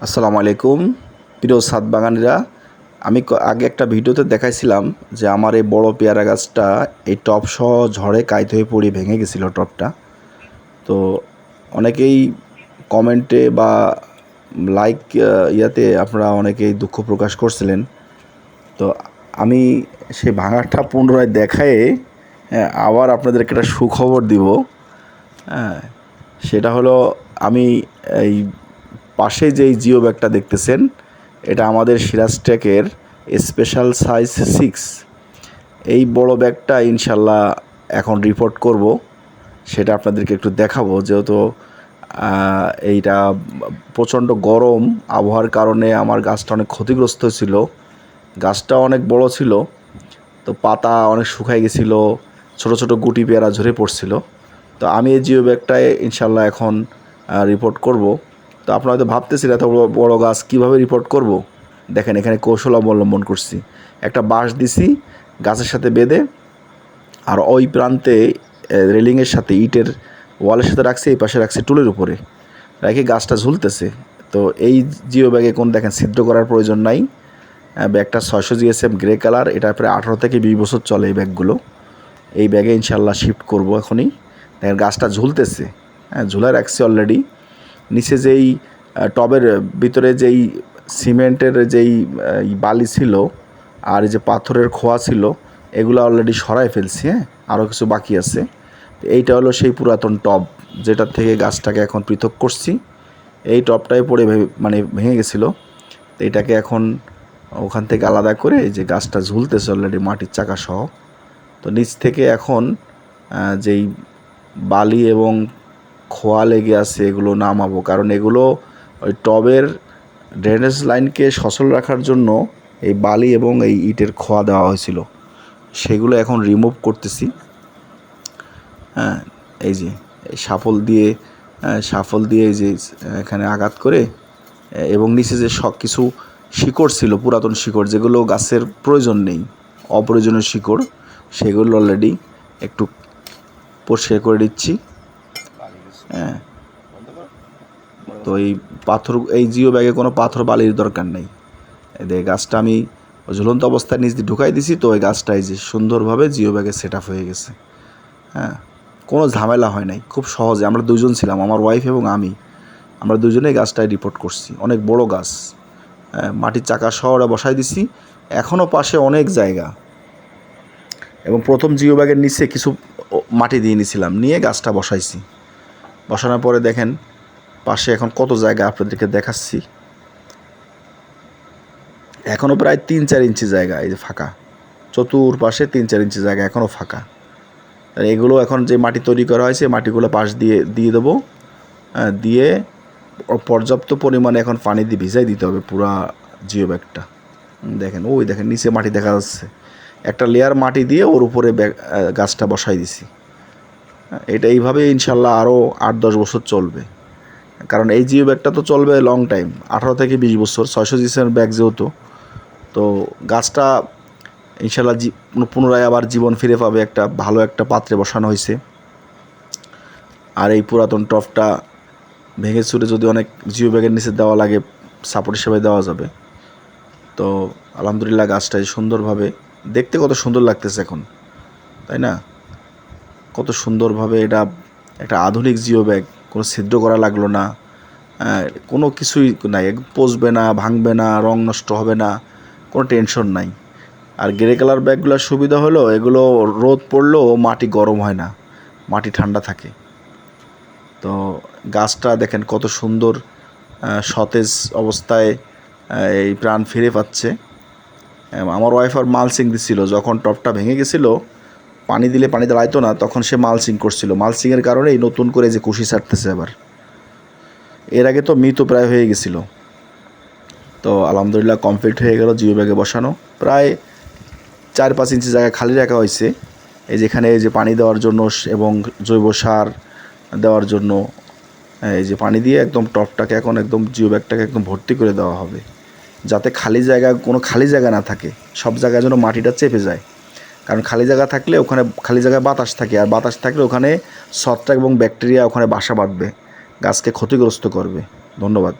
আসসালামু আলাইকুম প্রিয় ছাদ বাগানিরা। আমি আগে একটা ভিডিওতে দেখাইছিলাম যে আমার এই বড় পেয়ারা গাছটা এই টব সহ ঝড়ে কাইতে হয়ে পড়ে ভেঙে গেছিলো টবটা। তো অনেকেই কমেন্টে বা লাইক ইয়াতে আপনারা অনেকেই দুঃখ প্রকাশ করছিলেন। তো আমি সেই ভাঙাটা পুনরায় দেখায়ে আবার আপনাদেরকে একটা সুখবর দিব। হ্যাঁ, সেটা হলো আমি এই পাশে যেই জিও ব্যাগটা দেখতেছেন এটা আমাদের সিরাজটেকের স্পেশাল সাইজ 6। এই বড় ব্যাগটা ইনশাল্লাহ এখন রিপোর্ট করব, সেটা আপনাদেরকে একটু দেখাবো। যেহেতু এইটা প্রচণ্ড গরম আবহাওয়ার কারণে আমার গাছটা অনেক ক্ষতিগ্রস্ত ছিল। গাছটা অনেক বড় ছিল, তো পাতা অনেক শুকায় গেছিলো, ছোট ছোট গুটি পেয়ারা ঝরে পড়ছিল। তো আমি এই জিও ব্যাগটায় ইনশাল্লাহ এখন রিপোর্ট করব। তো আপনারা হয়তো ভাবতেছেন এত বড় গাছ কীভাবে রিপোর্ট করব। দেখেন এখানে কৌশল অবলম্বন করছি। একটা বাঁশ দিছি গাছের সাথে বেঁধে, আর ওই প্রান্তে রেলিংয়ের সাথে ইটের ওয়ালের সাথে রাখছি, এই পাশে রাখছি টুলের উপরে রেখে গাছটা ঝুলতেছে। তো এই জিও ব্যাগে কোন দেখেন ছিদ্র করার প্রয়োজন নাই। ব্যাগটা 600 জিএসএম গ্রে কালার, এটা প্রায় 18 থেকে 20 বছর চলে এই ব্যাগগুলো। এই ব্যাগে ইনশাল্লাহ শিফট করব এখনই। দেখেন গাছটা ঝুলতেছে, হ্যাঁ ঝুলে রাখছি অলরেডি। নিচে যেই টবের ভিতরে যেই সিমেন্টের যেই বালি ছিল আর এই যে পাথরের খোয়া ছিল, এগুলো অলরেডি সরাই ফেলছি। হ্যাঁ, আরও কিছু বাকি আছে। এইটা হলো সেই পুরাতন টব যেটার থেকে গাছটাকে এখন পৃথক করছি। এই টবটাই পড়ে মানে ভেঙে গেছিলো। তো এটাকে এখন ওখান থেকে আলাদা করে এই যে গাছটা ঝুলতেছে অলরেডি মাটির চাকা সহ। তো নিচ থেকে এখন যেই বালি এবং খোয়া লেগে আছে এগুলো নামাবো, কারণ এগুলো ওই টবের ড্রেনেজ লাইনকে সচল রাখার জন্য এই বালি এবং এই ইটের খোয়া দেওয়া হয়েছিল, সেগুলো এখন রিমুভ করতেছি। হ্যাঁ, এই যে সাফল দিয়ে এই যে এখানে আঘাত করে, এবং নিচে যে সব কিছু শিকড় ছিল, পুরাতন শিকড় যেগুলো গাছের প্রয়োজন নেই, অপ্রয়োজনীয় শিকড়, সেগুলো অলরেডি একটু পরিষ্কার করে দিচ্ছি। হ্যাঁ, তো এই জিও ব্যাগে কোনো পাথর বালির দরকার নেই। এদের গাছটা আমি ঝুলন্ত অবস্থায় নিচ দিয়ে ঢুকাই দিছি, তো ওই গাছটা এই যে সুন্দরভাবে জিও ব্যাগে সেট আপ হয়ে গেছে। হ্যাঁ, কোনো ঝামেলা হয় নাই, খুব সহজে। আমরা দুজন ছিলাম, আমার ওয়াইফ এবং আমরা দুজনেই গাছটায় রিপোর্ট করছি। অনেক বড় গাছ, মাটির চাকা শহরে বসাই দিছি। এখনও পাশে অনেক জায়গা, এবং প্রথম জিও ব্যাগের নিচে কিছু মাটি দিয়ে নিয়েছিলাম, নিয়ে গাছটা বসাইছি। বসানোর পরে দেখেন পাশে এখন কত জায়গা আপনাদেরকে দেখাচ্ছি। এখনও প্রায় 3-4 ইঞ্চি জায়গা এই যে ফাঁকা, চতুর্পাশে 3-4 ইঞ্চি জায়গা এখনও ফাঁকা। এগুলো এখন যে মাটি তৈরি করা হয়েছে, মাটিগুলো পাশ দিয়ে দেবো। দিয়ে পর্যাপ্ত পরিমাণে এখন পানি দিয়ে ভিজাই দিতে হবে পুরা জিও ব্যাগটা। দেখেন ওই দেখেন নিচে মাটি দেখা যাচ্ছে, একটা লেয়ার মাটি দিয়ে ওর উপরে গাছটা বসাই দিছি। এটা এইভাবে ইনশাল্লাহ আরও 8-10 বছর চলবে, কারণ এই জিও ব্যাগটা তো চলবে লং টাইম, 18 থেকে 20 বছর, 600 জিএসএম ব্যাগ যেহেতু। তো গাছটা ইনশাল্লাহ পুনরায় আবার জীবন ফিরে পাবে, একটা ভালো একটা পাত্রে বসানো হয়েছে। আর এই পুরাতন টবটা ভেঙে চুরে যদি অনেক জিও ব্যাগের নিচে দেওয়া লাগে, সাপোর্ট হিসেবে দেওয়া যাবে। তো আলহামদুলিল্লাহ গাছটাই সুন্দরভাবে, দেখতে কত সুন্দর লাগতেছে এখন, তাই না? কত সুন্দরভাবে এটা একটা আধুনিক জিও ব্যাগ, কোনো ছিদ্র করা লাগলো না, কোনো কিছুই নাই, পচবে না, ভাঙবে না, রং নষ্ট হবে না, কোনো টেনশন নাই। আর গ্রে কালার ব্যাগগুলোর সুবিধা হলো এগুলো রোদ পড়লেও মাটি গরম হয় না, মাটি ঠান্ডা থাকে। তো গাছটা দেখেন কত সুন্দর সতেজ অবস্থায় এই প্রাণ ফিরে পাচ্ছে। আমার ওয়াইফ আর মালচিং দিচ্ছিল, যখন টবটা ভেঙে গেছিলো, পানি দিলে পানি দাঁড়াইতো না, তখন সে মালচিং করছিল। মালচিংয়ের কারণেই নতুন করে যে কুশি ছাড়তেছে আবার। এর আগে তো মৃত প্রায় হয়ে গেছিলো। তো আলহামদুলিল্লাহ কমপ্লিট হয়ে গেল জিও ব্যাগে বসানো। প্রায় 4-5 ইঞ্চি জায়গা খালি রাখা হয়েছে, এই যেখানে এই যে পানি দেওয়ার জন্য এবং জৈব সার দেওয়ার জন্য। এই যে পানি দিয়ে একদম টবটাকে এখন একদম জিও ব্যাগটাকে একদম ভর্তি করে দেওয়া হবে, যাতে কোনো খালি জায়গা না থাকে, সব জায়গায় যেন মাটিটা চেপে যায়। কারণ খালি জায়গা থাকলে ওখানে খালি জায়গায় বাতাস থাকে, আর বাতাস থাকলে ওখানে ছত্রাক এবং ব্যাকটেরিয়া ওখানে বাসা বাঁধবে, গাছকে ক্ষতিগ্রস্ত করবে। ধন্যবাদ।